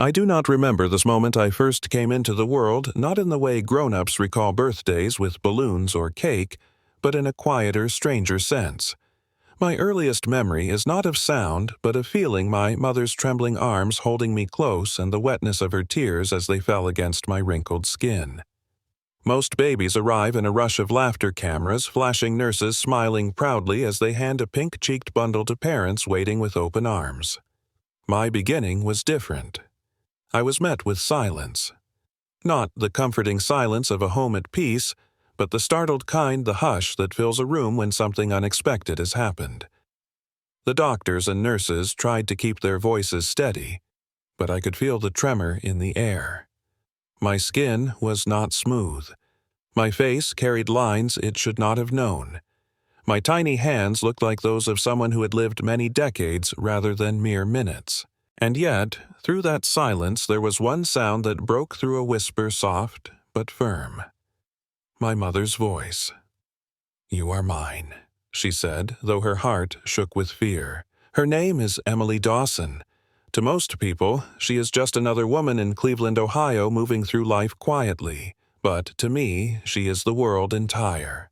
I do not remember this moment I first came into the world, not in the way grown-ups recall birthdays with balloons or cake, but in a quieter, stranger sense. My earliest memory is not of sound, but of feeling my mother's trembling arms holding me close and the wetness of her tears as they fell against my wrinkled skin. Most babies arrive in a rush of laughter cameras, flashing nurses smiling proudly as they hand a pink-cheeked bundle to parents waiting with open arms. My beginning was different. I was met with silence. Not the comforting silence of a home at peace, but the startled kind, the hush that fills a room when something unexpected has happened. The doctors and nurses tried to keep their voices steady, but I could feel the tremor in the air. My skin was not smooth. My face carried lines it should not have known. My tiny hands looked like those of someone who had lived many decades rather than mere minutes. And yet, through that silence there was one sound that broke through a whisper, soft but firm. My mother's voice. "You are mine," she said, though her heart shook with fear. Her name is Emily Dawson. To most people, she is just another woman in Cleveland, Ohio, moving through life quietly. But to me, she is the world entire.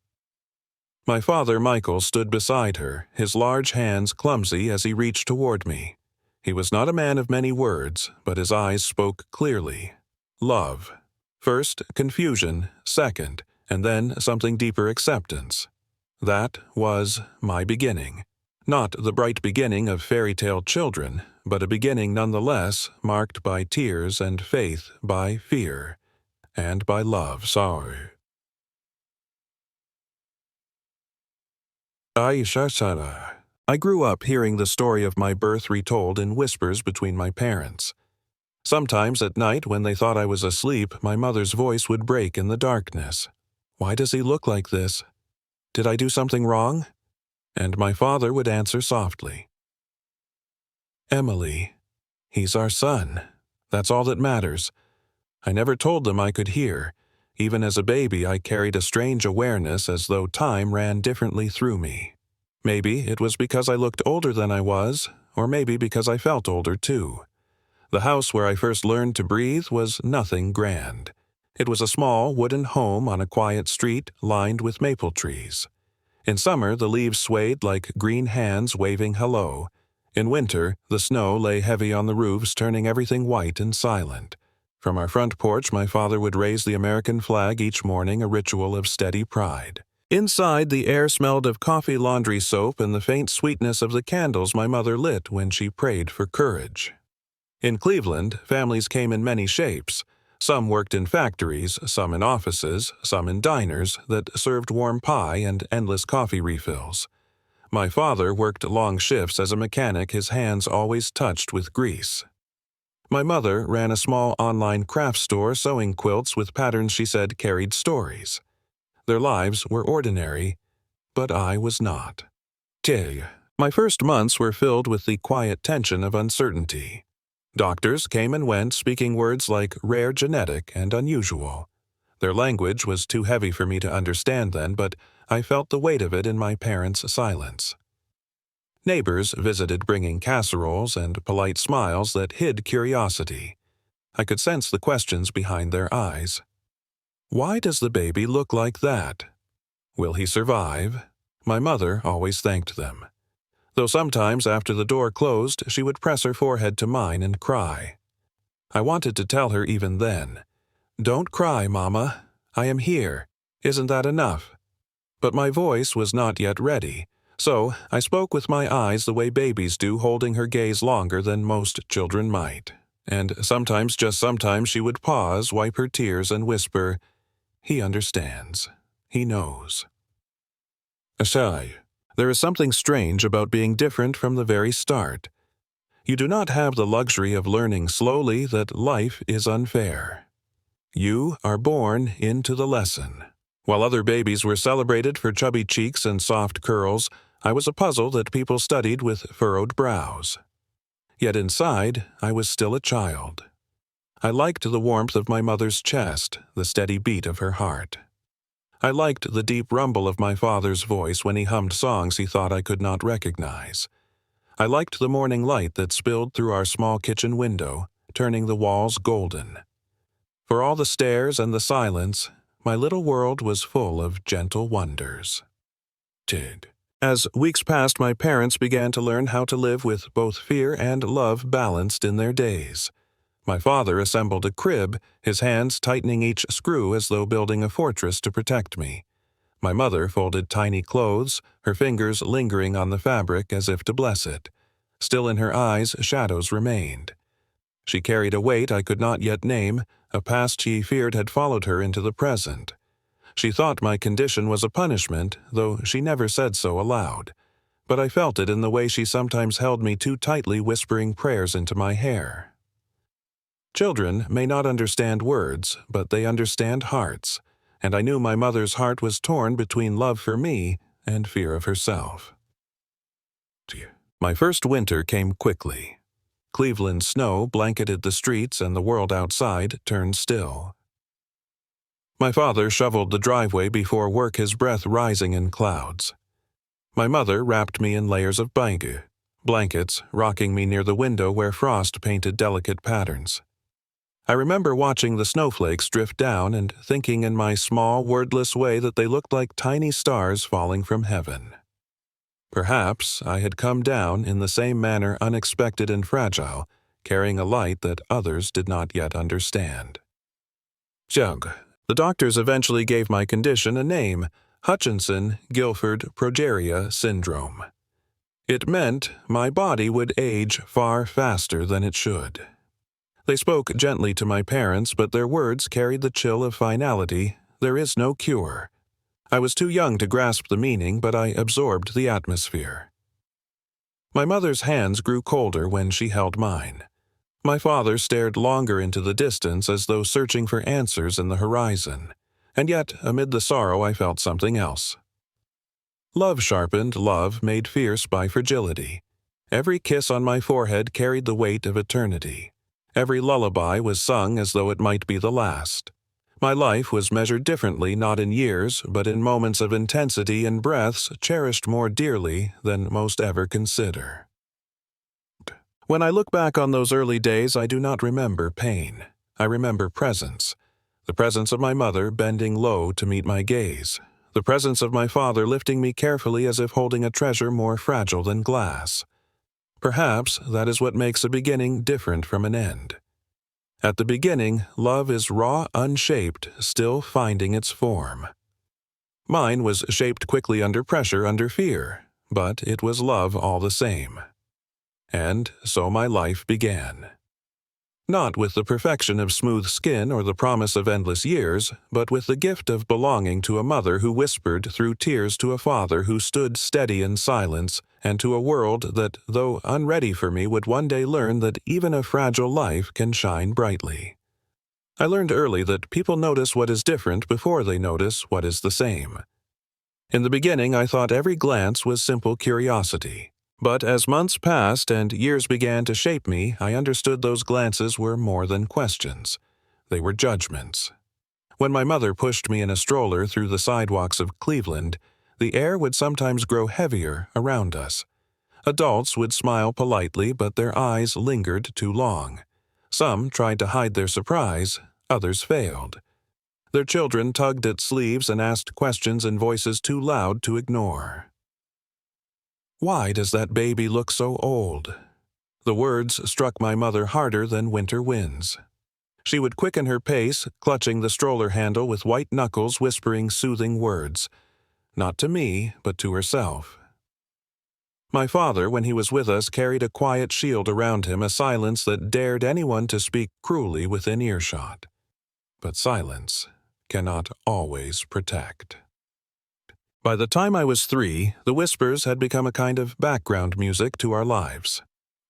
My father, Michael, stood beside her, his large hands clumsy as he reached toward me. He was not a man of many words, but his eyes spoke clearly. Love. First, confusion, second, and then something deeper, acceptance. That was my beginning. Not the bright beginning of fairy tale children, but a beginning nonetheless marked by tears and faith, by fear, and by love. Sorry. Aisha Sara. I grew up hearing the story of my birth retold in whispers between my parents. Sometimes at night, when they thought I was asleep, my mother's voice would break in the darkness. "Why does he look like this? Did I do something wrong?" And my father would answer softly, "Emily, he's our son. That's all that matters." I never told them I could hear. Even as a baby, I carried a strange awareness as though time ran differently through me. Maybe it was because I looked older than I was, or maybe because I felt older too. The house where I first learned to breathe was nothing grand. It was a small wooden home on a quiet street lined with maple trees. In summer, the leaves swayed like green hands waving hello. In winter, the snow lay heavy on the roofs, turning everything white and silent. From our front porch, my father would raise the American flag each morning, a ritual of steady pride. Inside, the air smelled of coffee laundry soap and the faint sweetness of the candles my mother lit when she prayed for courage. In Cleveland, families came in many shapes. Some worked in factories, some in offices, some in diners that served warm pie and endless coffee refills. My father worked long shifts as a mechanic, his hands always touched with grease. My mother ran a small online craft store sewing quilts with patterns she said carried stories. Their lives were ordinary, but I was not. My first months were filled with the quiet tension of uncertainty. Doctors came and went, speaking words like rare, genetic, and unusual. Their language was too heavy for me to understand then, but I felt the weight of it in my parents' silence. Neighbors visited bringing casseroles and polite smiles that hid curiosity. I could sense the questions behind their eyes. Why does the baby look like that? Will he survive? My mother always thanked them. Though sometimes after the door closed, she would press her forehead to mine and cry. I wanted to tell her even then, "Don't cry, Mama. I am here. Isn't that enough?" But my voice was not yet ready, so I spoke with my eyes the way babies do, holding her gaze longer than most children might. And sometimes, just sometimes, she would pause, wipe her tears, and whisper, "He understands. He knows." Ashai. There is something strange about being different from the very start. You do not have the luxury of learning slowly that life is unfair. You are born into the lesson. While other babies were celebrated for chubby cheeks and soft curls, I was a puzzle that people studied with furrowed brows. Yet inside, I was still a child. I liked the warmth of my mother's chest, the steady beat of her heart. I liked the deep rumble of my father's voice when he hummed songs he thought I could not recognize. I liked the morning light that spilled through our small kitchen window, turning the walls golden. For all the stares and the silence, my little world was full of gentle wonders. As weeks passed, my parents began to learn how to live with both fear and love balanced in their days. My father assembled a crib, his hands tightening each screw as though building a fortress to protect me. My mother folded tiny clothes, her fingers lingering on the fabric as if to bless it. Still in her eyes, shadows remained. She carried a weight I could not yet name, a past she feared had followed her into the present. She thought my condition was a punishment, though she never said so aloud. But I felt it in the way she sometimes held me too tightly, whispering prayers into my hair. Children may not understand words, but they understand hearts, and I knew my mother's heart was torn between love for me and fear of herself. My first winter came quickly. Cleveland's snow blanketed the streets and the world outside turned still. My father shoveled the driveway before work, his breath rising in clouds. My mother wrapped me in layers of blankets, rocking me near the window where frost painted delicate patterns. I remember watching the snowflakes drift down and thinking in my small, wordless way that they looked like tiny stars falling from heaven. Perhaps I had come down in the same manner, unexpected and fragile, carrying a light that others did not yet understand. The doctors eventually gave my condition a name, Hutchinson-Gilford Progeria syndrome. It meant my body would age far faster than it should. They spoke gently to my parents, but their words carried the chill of finality. There is no cure. I was too young to grasp the meaning, but I absorbed the atmosphere. My mother's hands grew colder when she held mine. My father stared longer into the distance as though searching for answers in the horizon, and yet, amid the sorrow, I felt something else. Love sharpened love made fierce by fragility. Every kiss on my forehead carried the weight of eternity. Every lullaby was sung as though it might be the last. My life was measured differently, not in years, but in moments of intensity and breaths cherished more dearly than most ever consider. When I look back on those early days, I do not remember pain. I remember presence. The presence of my mother bending low to meet my gaze. The presence of my father lifting me carefully as if holding a treasure more fragile than glass. Perhaps that is what makes a beginning different from an end. At the beginning, love is raw, unshaped, still finding its form. Mine was shaped quickly under pressure, under fear, but it was love all the same. And so my life began. Not with the perfection of smooth skin or the promise of endless years, but with the gift of belonging to a mother who whispered through tears to a father who stood steady in silence, and to a world that, though unready for me, would one day learn that even a fragile life can shine brightly. I learned early that people notice what is different before they notice what is the same. In the beginning, I thought every glance was simple curiosity. But as months passed and years began to shape me, I understood those glances were more than questions. They were judgments. When my mother pushed me in a stroller through the sidewalks of Cleveland, the air would sometimes grow heavier around us. Adults would smile politely, but their eyes lingered too long. Some tried to hide their surprise, others failed. Their children tugged at sleeves and asked questions in voices too loud to ignore. "Why does that baby look so old?" The words struck my mother harder than winter winds. She would quicken her pace, clutching the stroller handle with white knuckles, whispering soothing words. Not to me, but to herself. My father, when he was with us, carried a quiet shield around him, a silence that dared anyone to speak cruelly within earshot. But silence cannot always protect. By the time I was 3, the whispers had become a kind of background music to our lives.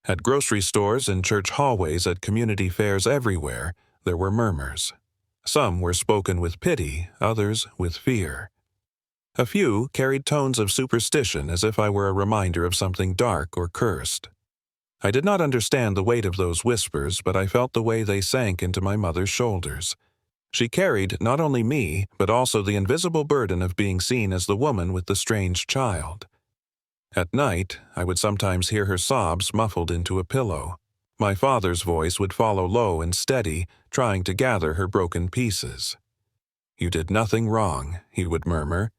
At grocery stores, in church hallways, at community fairs, everywhere, there were murmurs. Some were spoken with pity, others with fear. A few carried tones of superstition, as if I were a reminder of something dark or cursed. I did not understand the weight of those whispers, but I felt the way they sank into my mother's shoulders. She carried not only me, but also the invisible burden of being seen as the woman with the strange child. At night, I would sometimes hear her sobs muffled into a pillow. My father's voice would follow low and steady, trying to gather her broken pieces. "You did nothing wrong," he would murmur.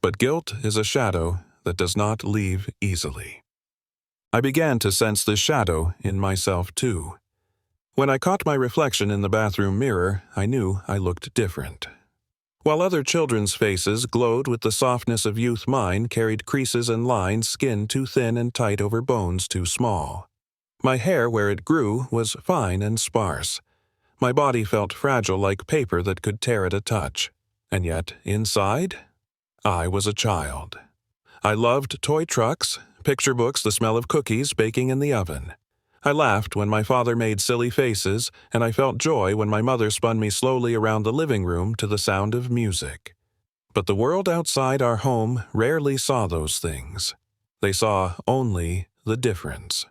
But guilt is a shadow that does not leave easily. I began to sense this shadow in myself too. When I caught my reflection in the bathroom mirror, I knew I looked different. While other children's faces glowed with the softness of youth, mine carried creases and lines, skin too thin and tight over bones too small. My hair, where it grew, was fine and sparse. My body felt fragile like paper that could tear at a touch. And yet, inside, I was a child. I loved toy trucks, picture books, the smell of cookies baking in the oven. I laughed when my father made silly faces, and I felt joy when my mother spun me slowly around the living room to the sound of music. But the world outside our home rarely saw those things. They saw only the difference.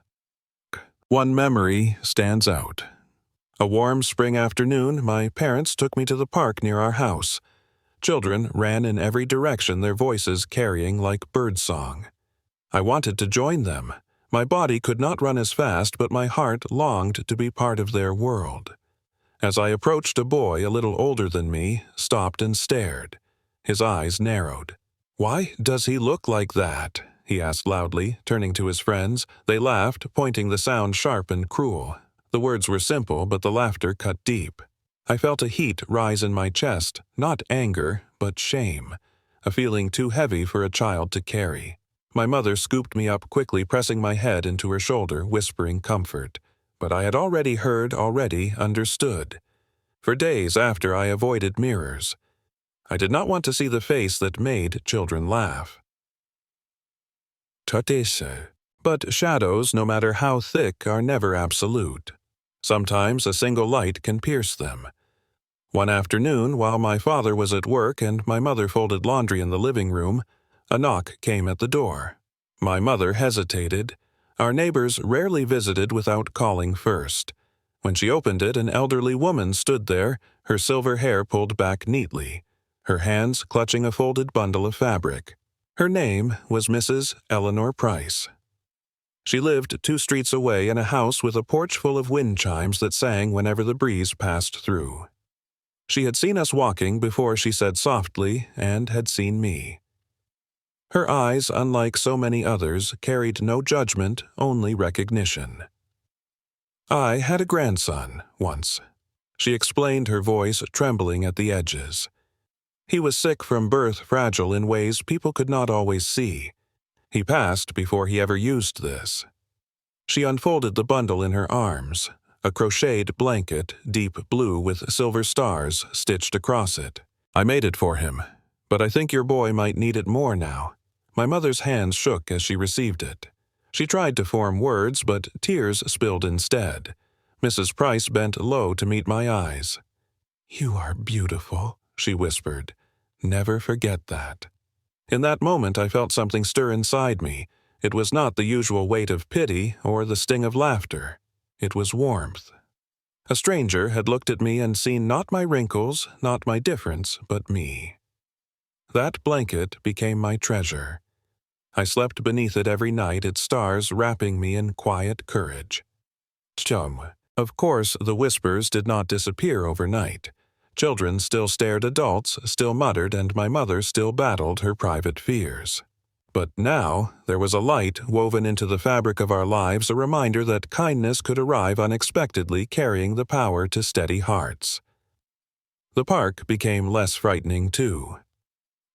One memory stands out. A warm spring afternoon, my parents took me to the park near our house. Children ran in every direction, their voices carrying like birdsong. I wanted to join them. My body could not run as fast, but my heart longed to be part of their world. As I approached, a boy a little older than me stopped and stared. His eyes narrowed. "Why does he look like that?" he asked loudly, turning to his friends. They laughed, pointing the sound sharp and cruel. The words were simple, but the laughter cut deep. I felt a heat rise in my chest, not anger, but shame, a feeling too heavy for a child to carry. My mother scooped me up quickly, pressing my head into her shoulder, whispering comfort. But I had already heard, already understood. For days after, I avoided mirrors. I did not want to see the face that made children laugh. But shadows, no matter how thick, are never absolute. Sometimes a single light can pierce them. One afternoon, while my father was at work and my mother folded laundry in the living room, a knock came at the door. My mother hesitated. Our neighbors rarely visited without calling first. When she opened it, an elderly woman stood there, her silver hair pulled back neatly, her hands clutching a folded bundle of fabric. Her name was Mrs. Eleanor Price. She lived 2 streets away in a house with a porch full of wind chimes that sang whenever the breeze passed through. She had seen us walking before she said softly, and had seen me. Her eyes, unlike so many others, carried no judgment, only recognition. "I had a grandson, once," she explained, her voice trembling at the edges. "He was sick from birth, fragile in ways people could not always see. He passed before he ever used this." She unfolded the bundle in her arms, a crocheted blanket, deep blue with silver stars stitched across it. "I made it for him, but I think your boy might need it more now." My mother's hands shook as she received it. She tried to form words, but tears spilled instead. Mrs. Price bent low to meet my eyes. "You are beautiful," she whispered. "Never forget that." In that moment I felt something stir inside me. It was not the usual weight of pity or the sting of laughter. It was warmth. A stranger had looked at me and seen not my wrinkles, not my difference, but me. That blanket became my treasure. I slept beneath it every night, its stars wrapping me in quiet courage. Of course, the whispers did not disappear overnight. Children still stared, adults still muttered, and my mother still battled her private fears. But now there was a light woven into the fabric of our lives, a reminder that kindness could arrive unexpectedly, carrying the power to steady hearts. The park became less frightening too.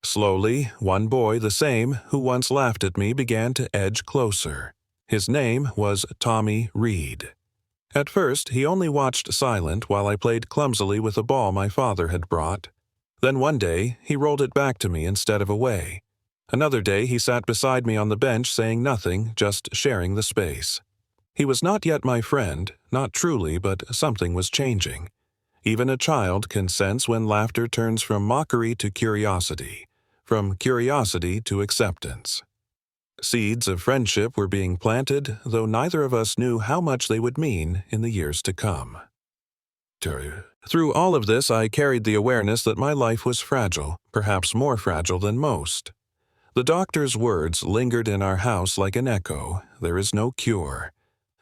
Slowly, one boy, the same, who once laughed at me, began to edge closer. His name was Tommy Reed. At first, he only watched silent while I played clumsily with a ball my father had brought. Then one day, he rolled it back to me instead of away. Another day, he sat beside me on the bench saying nothing, just sharing the space. He was not yet my friend, not truly, but something was changing. Even a child can sense when laughter turns from mockery to curiosity, from curiosity to acceptance. Seeds of friendship were being planted, though neither of us knew how much they would mean in the years to come. Through all of this, I carried the awareness that my life was fragile, perhaps more fragile than most. The doctor's words lingered in our house like an echo. There is no cure.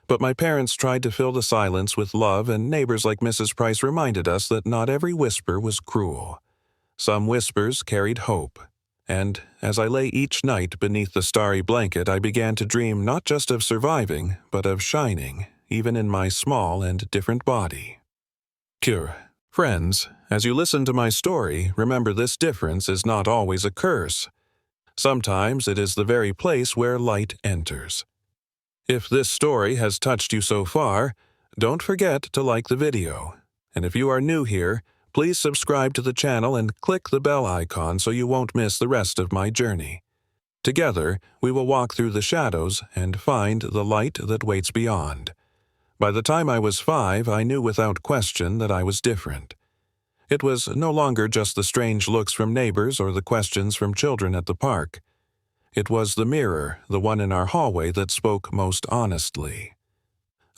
But my parents tried to fill the silence with love, and neighbors like Mrs. Price reminded us that not every whisper was cruel. Some whispers carried hope. And as I lay each night beneath the starry blanket, I began to dream not just of surviving, but of shining, even in my small and different body. Friends, as you listen to my story, remember this difference is not always a curse. Sometimes it is the very place where light enters. If this story has touched you so far, don't forget to like the video. And if you are new here, please subscribe to the channel and click the bell icon so you won't miss the rest of my journey. Together, we will walk through the shadows and find the light that waits beyond. By the time I was 5, I knew without question that I was different. It was no longer just the strange looks from neighbors or the questions from children at the park. It was the mirror, the one in our hallway, that spoke most honestly.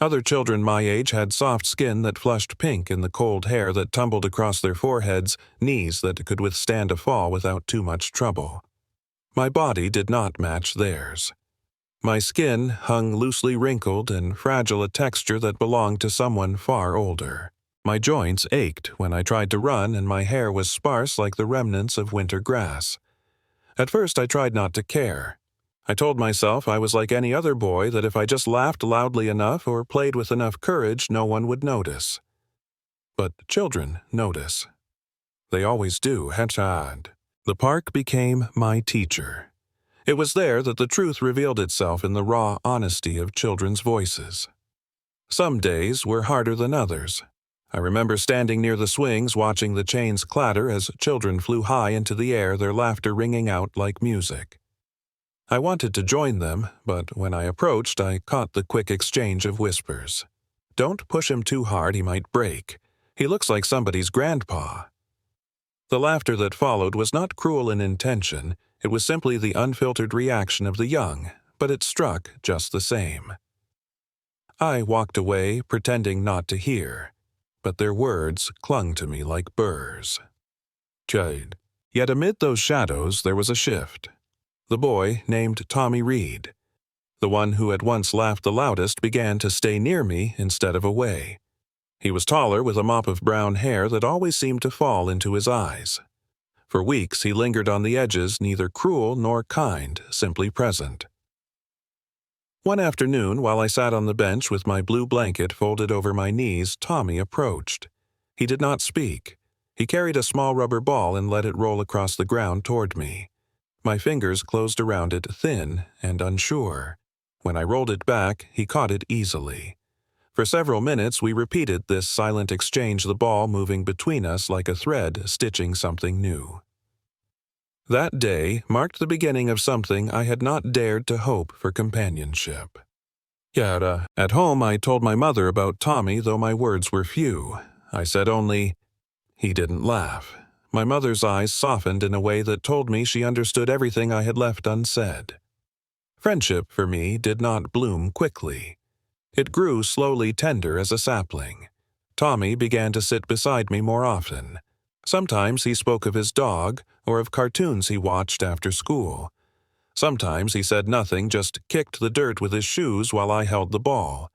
Other children my age had soft skin that flushed pink in the cold hair that tumbled across their foreheads, knees that could withstand a fall without too much trouble. My body did not match theirs. My skin hung loosely wrinkled and fragile, a texture that belonged to someone far older. My joints ached when I tried to run, and my hair was sparse like the remnants of winter grass. At first I tried not to care. I told myself I was like any other boy, that if I just laughed loudly enough or played with enough courage, no one would notice. But children notice. They always do, Hatchad. The park became my teacher. It was there that the truth revealed itself in the raw honesty of children's voices. Some days were harder than others. I remember standing near the swings watching the chains clatter as children flew high into the air, their laughter ringing out like music. I wanted to join them, but when I approached, I caught the quick exchange of whispers. "Don't push him too hard, he might break. He looks like somebody's grandpa." The laughter that followed was not cruel in intention, it was simply the unfiltered reaction of the young, but it struck just the same. I walked away, pretending not to hear, but their words clung to me like burrs. Yet amid those shadows there was a shift. The boy named Tommy Reed, the one who had once laughed the loudest, began to stay near me instead of away. He was taller, with a mop of brown hair that always seemed to fall into his eyes. For weeks he lingered on the edges, neither cruel nor kind, simply present. One afternoon, while I sat on the bench with my blue blanket folded over my knees, Tommy approached. He did not speak. He carried a small rubber ball and let it roll across the ground toward me. My fingers closed around it, thin and unsure. When I rolled it back, he caught it easily. For several minutes we repeated this silent exchange, the ball moving between us like a thread stitching something new. That day marked the beginning of something I had not dared to hope for: companionship. At home I told my mother about Tommy, though my words were few. I said only, "He didn't laugh." My mother's eyes softened in a way that told me she understood everything I had left unsaid. Friendship, for me, did not bloom quickly. It grew slowly, tender as a sapling. Tommy began to sit beside me more often. Sometimes he spoke of his dog or of cartoons he watched after school. Sometimes he said nothing, just kicked the dirt with his shoes while I held the ball.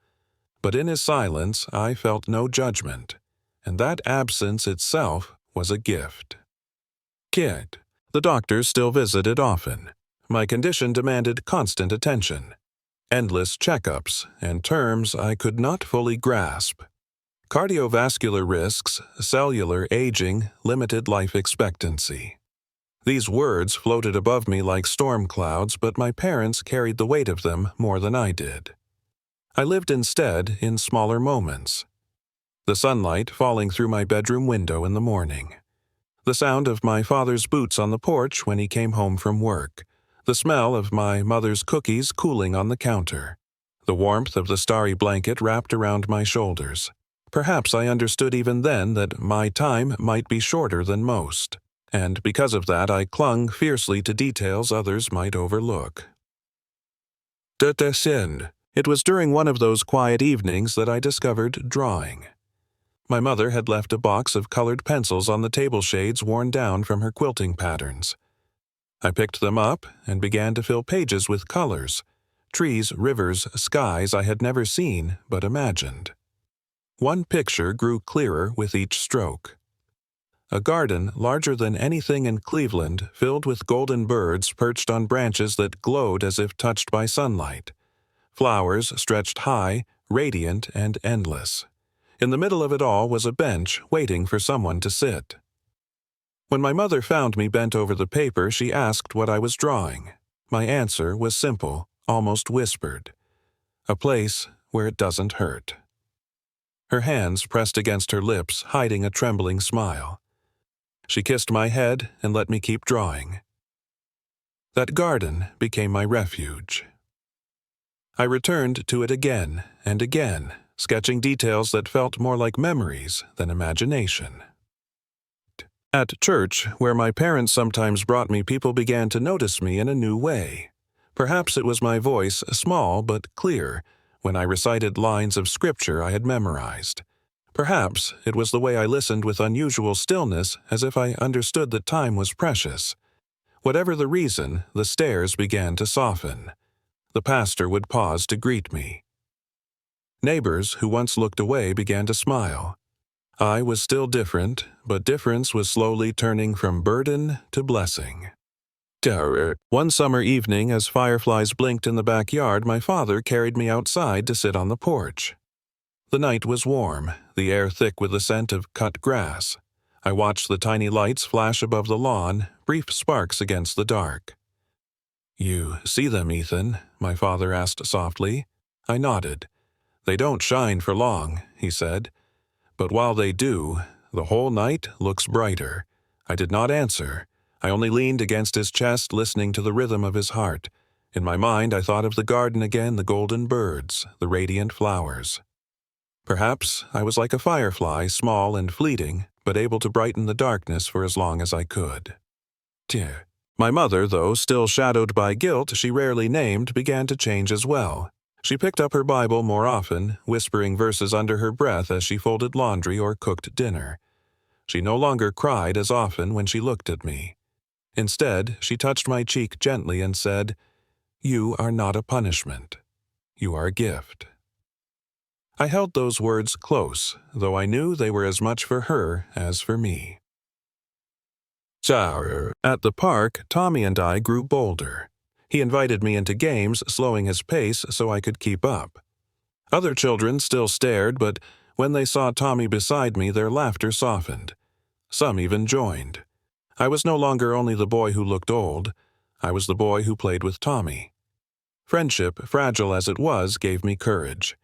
But in his silence I felt no judgment, and that absence itself was a gift. The doctors still visited often. My condition demanded constant attention. Endless checkups and terms I could not fully grasp. Cardiovascular risks, cellular aging, limited life expectancy. These words floated above me like storm clouds, but my parents carried the weight of them more than I did. I lived instead in smaller moments. The sunlight falling through my bedroom window in the morning. The sound of my father's boots on the porch when he came home from work. The smell of my mother's cookies cooling on the counter. The warmth of the starry blanket wrapped around my shoulders. Perhaps I understood even then that my time might be shorter than most, and because of that I clung fiercely to details others might overlook. It was during one of those quiet evenings that I discovered drawing. My mother had left a box of colored pencils on the table shades worn down from her quilting patterns. I picked them up and began to fill pages with colors, trees, rivers, skies I had never seen but imagined. One picture grew clearer with each stroke. A garden larger than anything in Cleveland, filled with golden birds perched on branches that glowed as if touched by sunlight. Flowers stretched high, radiant, and endless. In the middle of it all was a bench waiting for someone to sit. When my mother found me bent over the paper, she asked what I was drawing. My answer was simple, almost whispered. A place where it doesn't hurt. Her hands pressed against her lips, hiding a trembling smile. She kissed my head and let me keep drawing. That garden became my refuge. I returned to it again and again, sketching details that felt more like memories than imagination. At church, where my parents sometimes brought me, people began to notice me in a new way. Perhaps it was my voice, small but clear, when I recited lines of scripture I had memorized. Perhaps it was the way I listened with unusual stillness, as if I understood that time was precious. Whatever the reason, the stares began to soften. The pastor would pause to greet me. Neighbors who once looked away began to smile. I was still different, but difference was slowly turning from burden to blessing. One summer evening, as fireflies blinked in the backyard, my father carried me outside to sit on the porch. The night was warm, the air thick with the scent of cut grass. I watched the tiny lights flash above the lawn, brief sparks against the dark. "You see them, Ethan?" my father asked softly. I nodded. "They don't shine for long," he said. "But while they do, the whole night looks brighter." I did not answer. I only leaned against his chest, listening to the rhythm of his heart. In my mind, I thought of the garden again, the golden birds, the radiant flowers. Perhaps I was like a firefly, small and fleeting, but able to brighten the darkness for as long as I could. My mother, though still shadowed by guilt she rarely named, began to change as well. She picked up her Bible more often, whispering verses under her breath as she folded laundry or cooked dinner. She no longer cried as often when she looked at me. Instead, she touched my cheek gently and said, "You are not a punishment. You are a gift." I held those words close, though I knew they were as much for her as for me. At the park, Tommy and I grew bolder. He invited me into games, slowing his pace so I could keep up. Other children still stared, but when they saw Tommy beside me, their laughter softened. Some even joined. I was no longer only the boy who looked old. I was the boy who played with Tommy. Friendship, fragile as it was, gave me courage.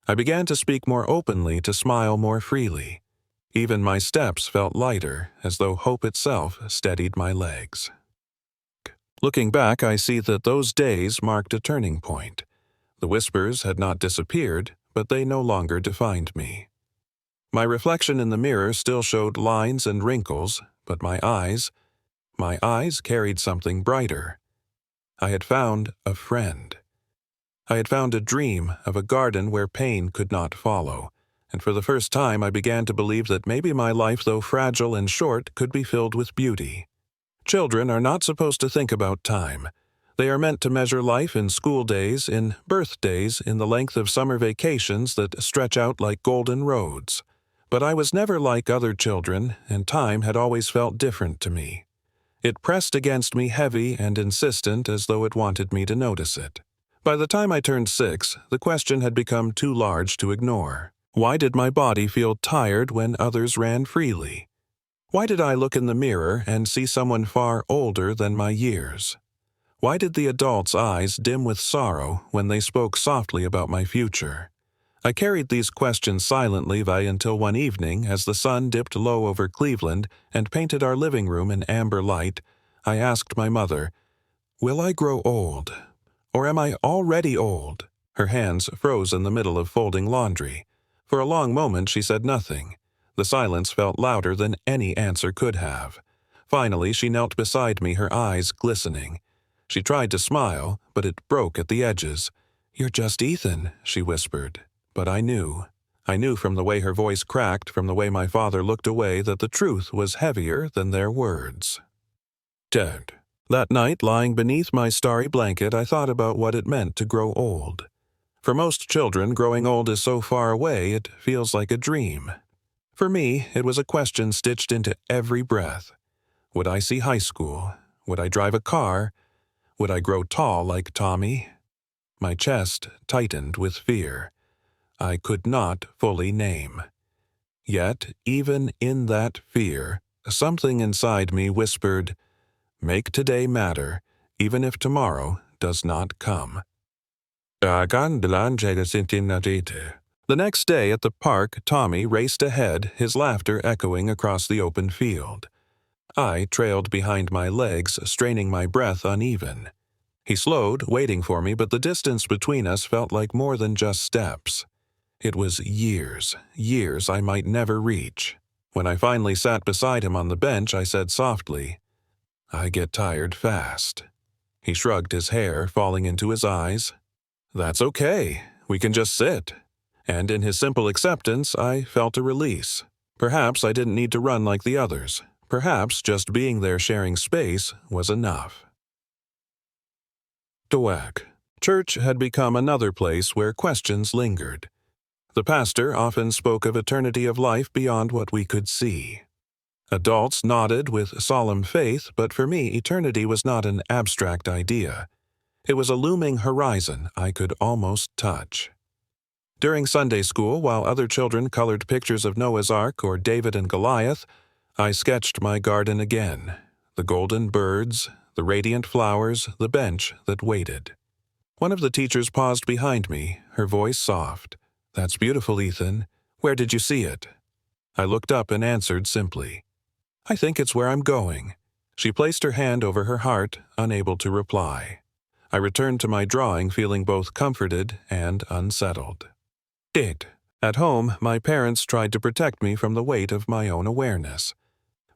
I began to speak more openly, to smile more freely. Even my steps felt lighter, as though hope itself steadied my legs. Looking back, I see that those days marked a turning point. The whispers had not disappeared, but they no longer defined me. My reflection in the mirror still showed lines and wrinkles, but my eyes carried something brighter. I had found a friend. I had found a dream of a garden where pain could not follow, and for the first time I began to believe that maybe my life, though fragile and short, could be filled with beauty. Children are not supposed to think about time. They are meant to measure life in school days, in birthdays, in the length of summer vacations that stretch out like golden roads. But I was never like other children, and time had always felt different to me. It pressed against me heavy and insistent, as though it wanted me to notice it. By the time I turned 6, the question had become too large to ignore. Why did my body feel tired when others ran freely? Why did I look in the mirror and see someone far older than my years? Why did the adults' eyes dim with sorrow when they spoke softly about my future? I carried these questions silently until one evening, as the sun dipped low over Cleveland and painted our living room in amber light, I asked my mother, "Will I grow old? Or am I already old?" Her hands froze in the middle of folding laundry. For a long moment she said nothing. The silence felt louder than any answer could have. Finally, she knelt beside me, her eyes glistening. She tried to smile, but it broke at the edges. "You're just Ethan," she whispered. But I knew. I knew from the way her voice cracked, from the way my father looked away, that the truth was heavier than their words. That night, lying beneath my starry blanket, I thought about what it meant to grow old. For most children, growing old is so far away it feels like a dream. For me, it was a question stitched into every breath. Would I see high school? Would I drive a car? Would I grow tall like Tommy? My chest tightened with fear. I could not fully name. Yet, even in that fear, something inside me whispered, "Make today matter, even if tomorrow does not come." The next day at the park, Tommy raced ahead, his laughter echoing across the open field. I trailed behind my legs, straining my breath uneven. He slowed, waiting for me, but the distance between us felt like more than just steps. It was years I might never reach. When I finally sat beside him on the bench, I said softly, "I get tired fast." He shrugged his hair, falling into his eyes. "That's okay. We can just sit." And in his simple acceptance, I felt a release. Perhaps I didn't need to run like the others. Perhaps just being there sharing space was enough. Dweck. Church had become another place where questions lingered. The pastor often spoke of eternity of life beyond what we could see. Adults nodded with solemn faith, but for me, eternity was not an abstract idea. It was a looming horizon I could almost touch. During Sunday school, while other children colored pictures of Noah's Ark or David and Goliath, I sketched my garden again, the golden birds, the radiant flowers, the bench that waited. One of the teachers paused behind me, her voice soft. "That's beautiful, Ethan. Where did you see it?" I looked up and answered simply, "I think it's where I'm going." She placed her hand over her heart, unable to reply. I returned to my drawing feeling both comforted and unsettled. At home, my parents tried to protect me from the weight of my own awareness.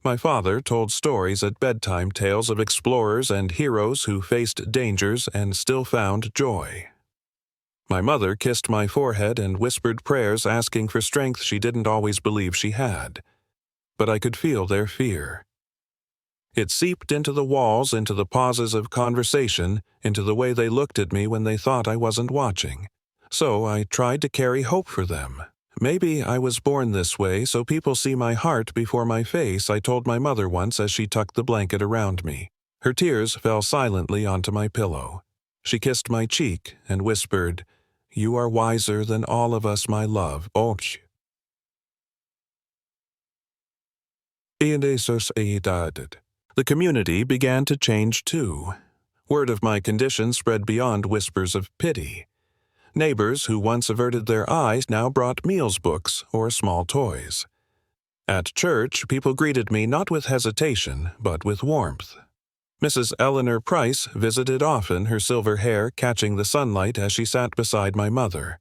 My father told stories at bedtime, tales of explorers and heroes who faced dangers and still found joy. My mother kissed my forehead and whispered prayers asking for strength she didn't always believe she had. But I could feel their fear. It seeped into the walls, into the pauses of conversation, into the way they looked at me when they thought I wasn't watching. So I tried to carry hope for them. "Maybe I was born this way, so people see my heart before my face," I told my mother once as she tucked the blanket around me. Her tears fell silently onto my pillow. She kissed my cheek and whispered, "You are wiser than all of us, my love." The community began to change too. Word of my condition spread beyond whispers of pity. Neighbors who once averted their eyes now brought meals books or small toys. At church, people greeted me not with hesitation, but with warmth. Mrs. Eleanor Price visited often, her silver hair catching the sunlight as she sat beside my mother.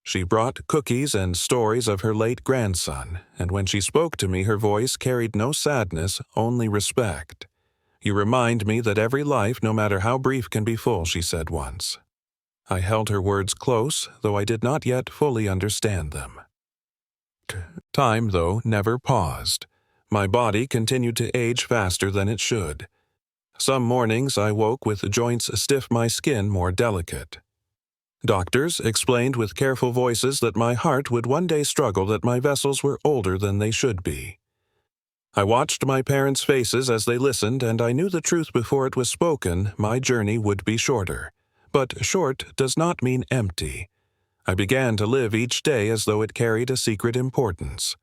She brought cookies and stories of her late grandson, and when she spoke to me, her voice carried no sadness, only respect. "You remind me that every life, no matter how brief, can be full," she said once. I held her words close, though I did not yet fully understand them. Time, though, never paused. My body continued to age faster than it should. Some mornings I woke with joints stiff, my skin more delicate. Doctors explained with careful voices that my heart would one day struggle, that my vessels were older than they should be. I watched my parents' faces as they listened, and I knew the truth before it was spoken: my journey would be shorter. But short does not mean empty. I began to live each day as though it carried a secret importance.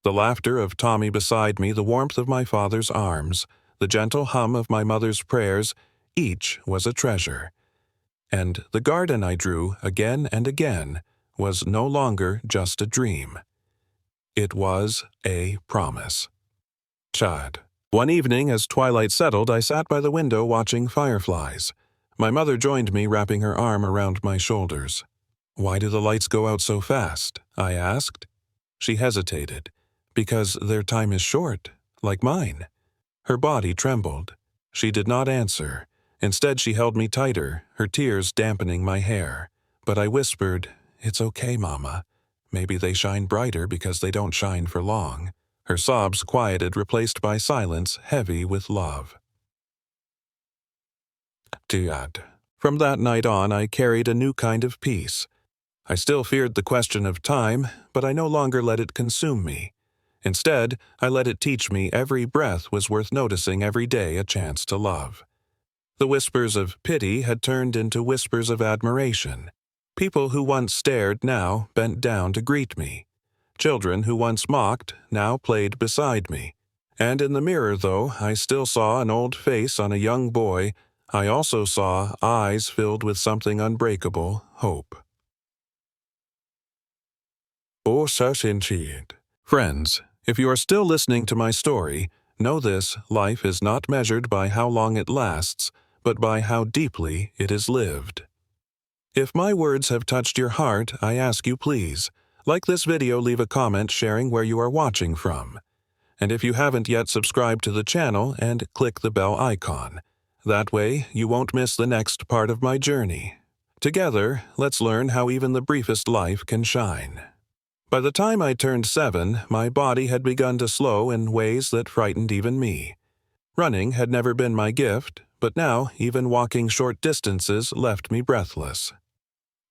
The laughter of Tommy beside me, the warmth of my father's arms, the gentle hum of my mother's prayers, each was a treasure. And the garden I drew again and again was no longer just a dream. It was a promise. One evening, as twilight settled, I sat by the window watching fireflies. My mother joined me, wrapping her arm around my shoulders. "Why do the lights go out so fast?" I asked. She hesitated. "Because their time is short, like mine." Her body trembled. She did not answer. Instead, she held me tighter, her tears dampening my hair. But I whispered, "It's okay, Mama. Maybe they shine brighter because they don't shine for long." Her sobs quieted, replaced by silence heavy with love. From that night on, I carried a new kind of peace. I still feared the question of time, but I no longer let it consume me. Instead, I let it teach me every breath was worth noticing, every day a chance to love. The whispers of pity had turned into whispers of admiration. People who once stared now bent down to greet me. Children who once mocked now played beside me. And in the mirror, though I still saw an old face on a young boy, I also saw eyes filled with something unbreakable, hope. Friends, if you are still listening to my story, know this: life is not measured by how long it lasts, but by how deeply it is lived. If my words have touched your heart, I ask you please, like this video, leave a comment sharing where you are watching from. And if you haven't yet, subscribe to the channel and click the bell icon. That way, you won't miss the next part of my journey. Together, let's learn how even the briefest life can shine. By the time I turned 7, my body had begun to slow in ways that frightened even me. Running had never been my gift, but now even walking short distances left me breathless.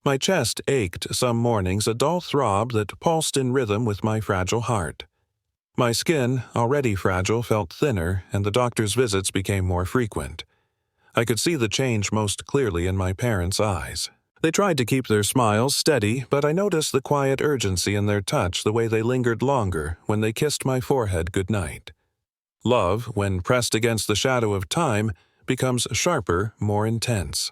My chest ached some mornings, a dull throb that pulsed in rhythm with my fragile heart. My skin, already fragile, felt thinner, and the doctor's visits became more frequent. I could see the change most clearly in my parents' eyes. They tried to keep their smiles steady, but I noticed the quiet urgency in their touch, the way they lingered longer when they kissed my forehead goodnight. Love, when pressed against the shadow of time, becomes sharper, more intense.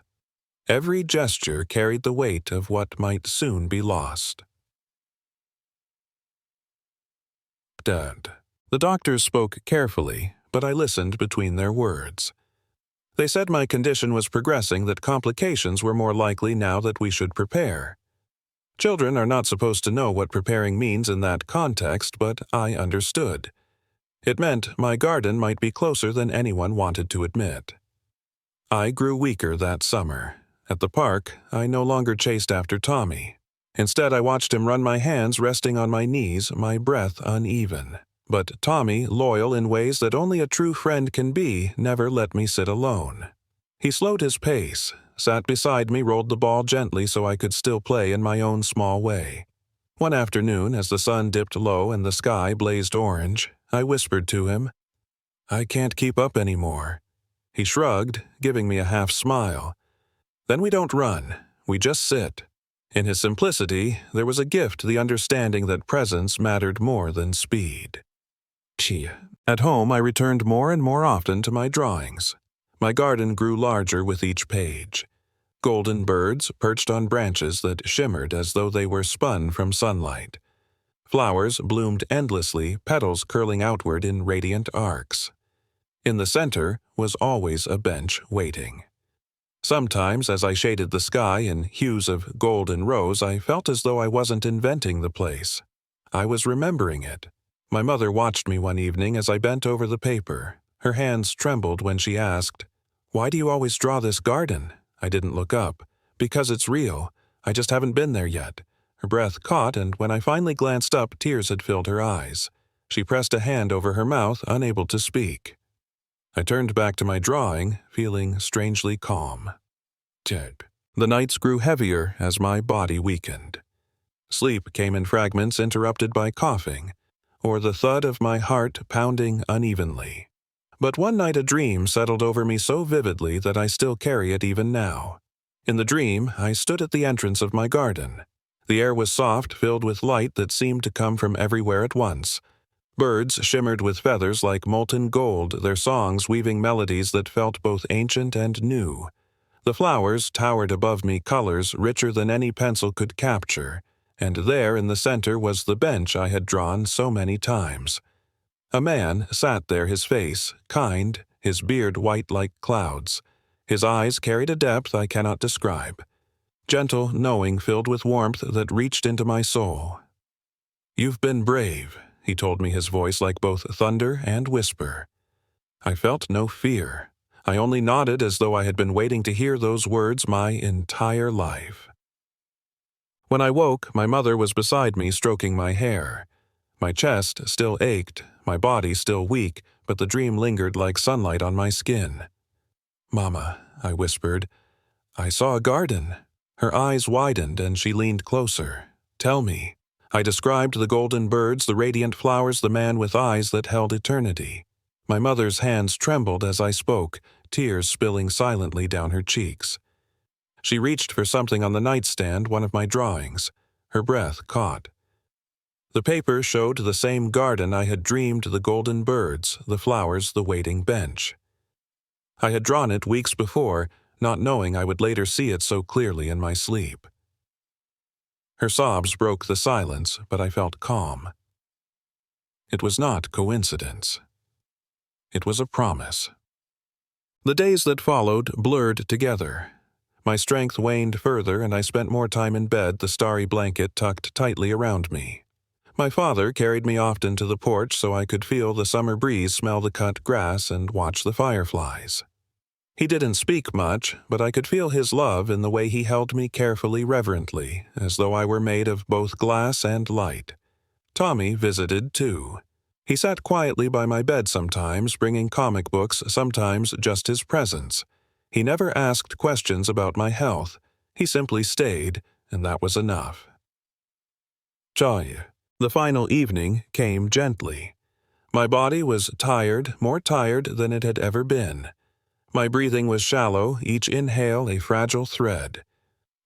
Every gesture carried the weight of what might soon be lost. Dad. The doctors spoke carefully, but I listened between their words. They said my condition was progressing, that complications were more likely now, that we should prepare. Children are not supposed to know what preparing means in that context, but I understood. It meant my garden might be closer than anyone wanted to admit. I grew weaker that summer. At the park, I no longer chased after Tommy. Instead, I watched him run, my hands resting on my knees, my breath uneven. But Tommy, loyal in ways that only a true friend can be, never let me sit alone. He slowed his pace, sat beside me, rolled the ball gently so I could still play in my own small way. One afternoon, as the sun dipped low and the sky blazed orange, I whispered to him, "I can't keep up anymore." He shrugged, giving me a half smile. "Then we don't run, we just sit." In his simplicity, there was a gift, the understanding that presence mattered more than speed. At home, I returned more and more often to my drawings. My garden grew larger with each page. Golden birds perched on branches that shimmered as though they were spun from sunlight. Flowers bloomed endlessly, petals curling outward in radiant arcs. In the center was always a bench waiting. Sometimes, as I shaded the sky in hues of gold and rose, I felt as though I wasn't inventing the place. I was remembering it. My mother watched me one evening as I bent over the paper. Her hands trembled when she asked, "Why do you always draw this garden?" I didn't look up. "Because it's real. I just haven't been there yet." Her breath caught, and when I finally glanced up, tears had filled her eyes. She pressed a hand over her mouth, unable to speak. I turned back to my drawing, feeling strangely calm. The nights grew heavier as my body weakened. Sleep came in fragments, interrupted by coughing, or the thud of my heart pounding unevenly. But one night a dream settled over me so vividly that I still carry it even now. In the dream, I stood at the entrance of my garden. The air was soft, filled with light that seemed to come from everywhere at once. Birds shimmered with feathers like molten gold, their songs weaving melodies that felt both ancient and new. The flowers towered above me, colors richer than any pencil could capture, and there in the center was the bench I had drawn so many times. A man sat there, his face kind, his beard white like clouds. His eyes carried a depth I cannot describe. Gentle knowing filled with warmth that reached into my soul. "You've been brave," he told me, his voice like both thunder and whisper. I felt no fear. I only nodded as though I had been waiting to hear those words my entire life. When I woke, my mother was beside me, stroking my hair. My chest still ached, my body still weak, but the dream lingered like sunlight on my skin. "Mama," I whispered, "I saw a garden." Her eyes widened and she leaned closer. "Tell me." I described the golden birds, the radiant flowers, the man with eyes that held eternity. My mother's hands trembled as I spoke, tears spilling silently down her cheeks. She reached for something on the nightstand, one of my drawings. Her breath caught. The paper showed the same garden I had dreamed, the golden birds, the flowers, the waiting bench. I had drawn it weeks before, not knowing I would later see it so clearly in my sleep. Her sobs broke the silence, but I felt calm. It was not coincidence. It was a promise. The days that followed blurred together. My strength waned further, and I spent more time in bed, the starry blanket tucked tightly around me. My father carried me often to the porch so I could feel the summer breeze, smell the cut grass, and watch the fireflies. He didn't speak much, but I could feel his love in the way he held me carefully, reverently, as though I were made of both glass and light. Tommy visited, too. He sat quietly by my bed sometimes, bringing comic books, sometimes just his presence. He never asked questions about my health. He simply stayed, and that was enough. Joy. The final evening came gently. My body was tired, more tired than it had ever been. My breathing was shallow, each inhale a fragile thread.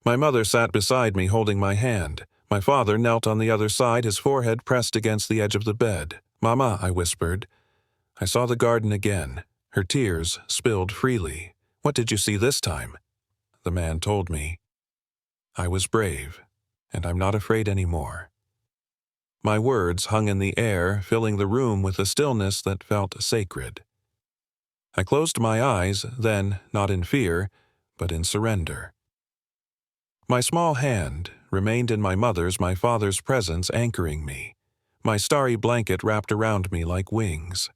My mother sat beside me holding my hand. My father knelt on the other side, his forehead pressed against the edge of the bed. "Mama," I whispered. I saw the garden again. Her tears spilled freely. "What did you see this time?" The man told me. "I was brave, and I'm not afraid anymore." My words hung in the air, filling the room with a stillness that felt sacred. I closed my eyes, then, not in fear, but in surrender. My small hand remained in my mother's, my father's presence anchoring me. My starry blanket wrapped around me like wings.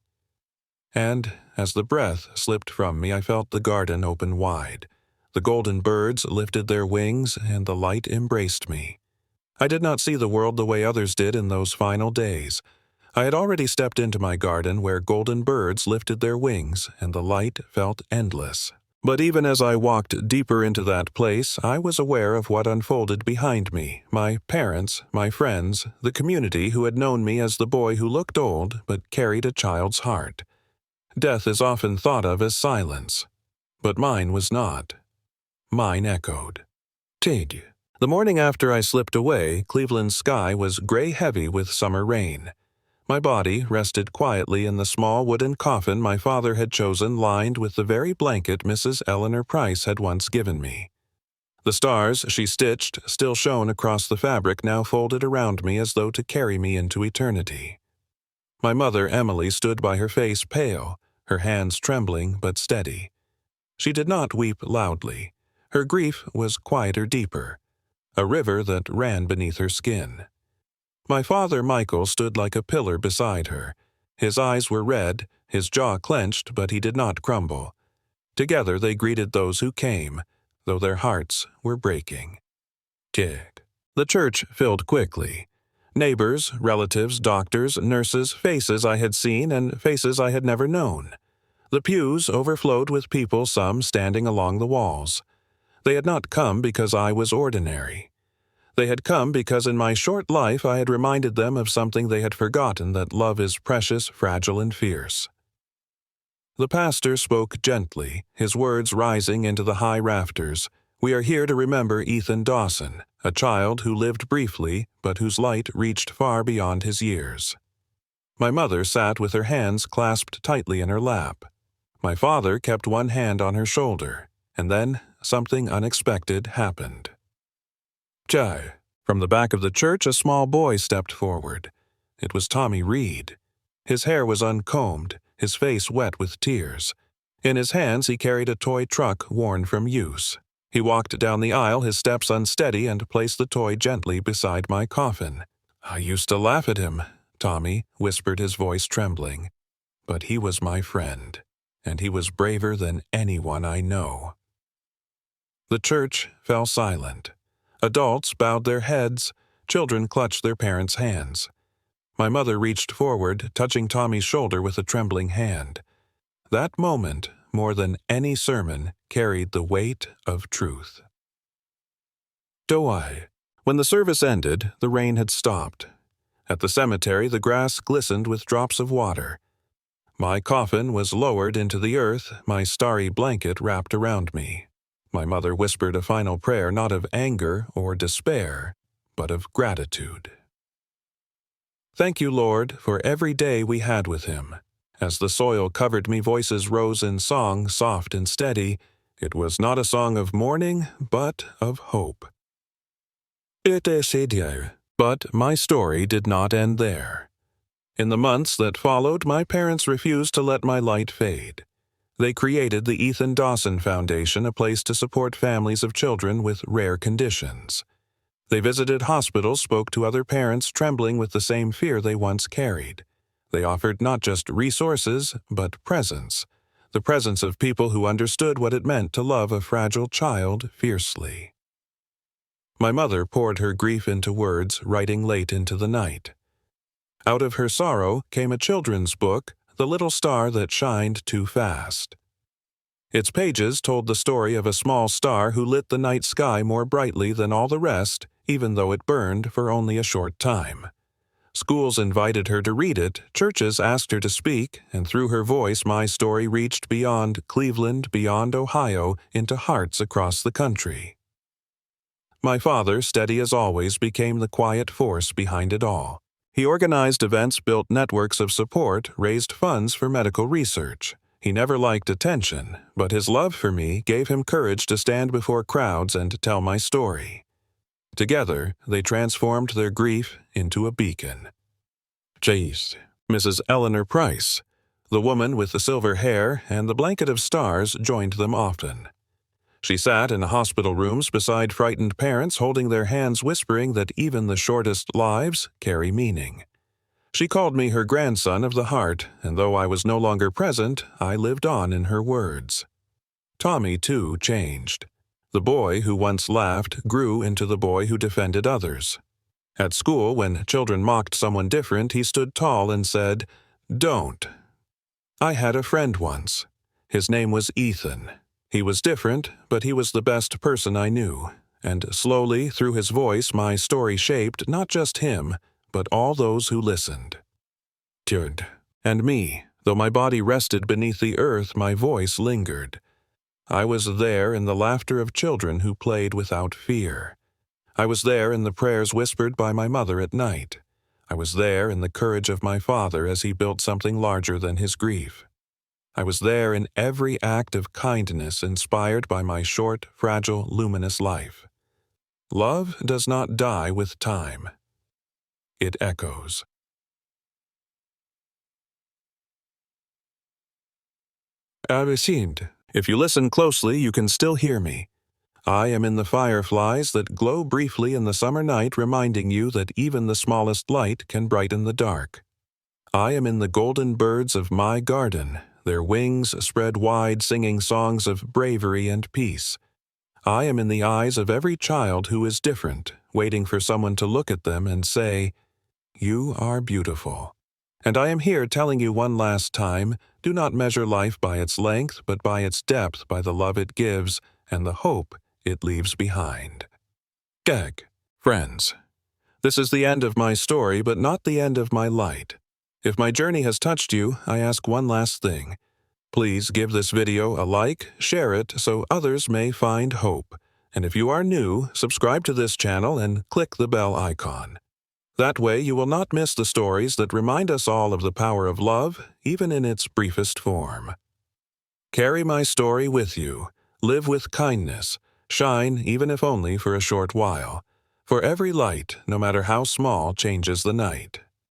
And, as the breath slipped from me, I felt the garden open wide. The golden birds lifted their wings, and the light embraced me. I did not see the world the way others did in those final days. I had already stepped into my garden where golden birds lifted their wings, and the light felt endless. But even as I walked deeper into that place, I was aware of what unfolded behind me, my parents, my friends, the community who had known me as the boy who looked old but carried a child's heart. Death is often thought of as silence, but mine was not. Mine echoed. Tig. The morning after I slipped away, Cleveland's sky was gray-heavy with summer rain. My body rested quietly in the small wooden coffin my father had chosen, lined with the very blanket Mrs. Eleanor Price had once given me. The stars she stitched still shone across the fabric, now folded around me as though to carry me into eternity. My mother, Emily, stood by, her face pale, her hands trembling but steady. She did not weep loudly. Her grief was quieter, deeper, a river that ran beneath her skin. My father, Michael, stood like a pillar beside her. His eyes were red, his jaw clenched, but he did not crumble. Together they greeted those who came, though their hearts were breaking. Tick. The church filled quickly. Neighbors, relatives, doctors, nurses, faces I had seen and faces I had never known. The pews overflowed with people, some standing along the walls. They had not come because I was ordinary. They had come because in my short life I had reminded them of something they had forgotten, that love is precious, fragile, and fierce. The pastor spoke gently, his words rising into the high rafters. "We are here to remember Ethan Dawson, a child who lived briefly, but whose light reached far beyond his years." My mother sat with her hands clasped tightly in her lap. My father kept one hand on her shoulder, and then something unexpected happened. Chai. From the back of the church, a small boy stepped forward. It was Tommy Reed. His hair was uncombed, his face wet with tears. In his hands he carried a toy truck worn from use. He walked down the aisle, his steps unsteady, and placed the toy gently beside my coffin. "I used to laugh at him," Tommy whispered, his voice trembling. "But he was my friend, and he was braver than anyone I know." The church fell silent. Adults bowed their heads, children clutched their parents' hands. My mother reached forward, touching Tommy's shoulder with a trembling hand. That moment, more than any sermon, carried the weight of truth. Doai. When the service ended, the rain had stopped. At the cemetery, the grass glistened with drops of water. My coffin was lowered into the earth, my starry blanket wrapped around me. My mother whispered a final prayer not of anger or despair, but of gratitude. Thank you, Lord, for every day we had with him. As the soil covered me, voices rose in song, soft and steady. It was not a song of mourning, but of hope. But my story did not end there. In the months that followed, my parents refused to let my light fade. They created the Ethan Dawson Foundation, a place to support families of children with rare conditions. They visited hospitals, spoke to other parents trembling with the same fear they once carried. They offered not just resources, but presence, the presence of people who understood what it meant to love a fragile child fiercely. My mother poured her grief into words, writing late into the night. Out of her sorrow came a children's book, The Little Star That Shined Too Fast. Its pages told the story of a small star who lit the night sky more brightly than all the rest, even though it burned for only a short time. Schools invited her to read it, churches asked her to speak, and through her voice my story reached beyond Cleveland, beyond Ohio, into hearts across the country. My father, steady as always, became the quiet force behind it all. He organized events, built networks of support, raised funds for medical research. He never liked attention, but his love for me gave him courage to stand before crowds and tell my story. Together, they transformed their grief into a beacon. Chase, Mrs. Eleanor Price, the woman with the silver hair and the blanket of stars, joined them often. She sat in hospital rooms beside frightened parents, holding their hands, whispering that even the shortest lives carry meaning. She called me her grandson of the heart, and though I was no longer present, I lived on in her words. Tommy, too, changed. The boy who once laughed grew into the boy who defended others. At school, when children mocked someone different, he stood tall and said, "Don't." I had a friend once. His name was Ethan. He was different, but he was the best person I knew, and slowly, through his voice, my story shaped not just him, but all those who listened. And me, though my body rested beneath the earth, my voice lingered. I was there in the laughter of children who played without fear. I was there in the prayers whispered by my mother at night. I was there in the courage of my father as he built something larger than his grief. I was there in every act of kindness inspired by my short, fragile, luminous life. Love does not die with time. It echoes. If you listen closely, you can still hear me. I am in the fireflies that glow briefly in the summer night, reminding you that even the smallest light can brighten the dark. I am in the golden birds of my garden, their wings spread wide, singing songs of bravery and peace. I am in the eyes of every child who is different, waiting for someone to look at them and say, "You are beautiful." And I am here telling you one last time, do not measure life by its length, but by its depth, by the love it gives and the hope it leaves behind. Gag. Friends, this is the end of my story, but not the end of my light. If my journey has touched you, I ask one last thing. Please give this video a like, share it so others may find hope. And if you are new, subscribe to this channel and click the bell icon. That way you will not miss the stories that remind us all of the power of love, even in its briefest form. Carry my story with you. Live with kindness. Shine, even if only for a short while. For every light, no matter how small, changes the night.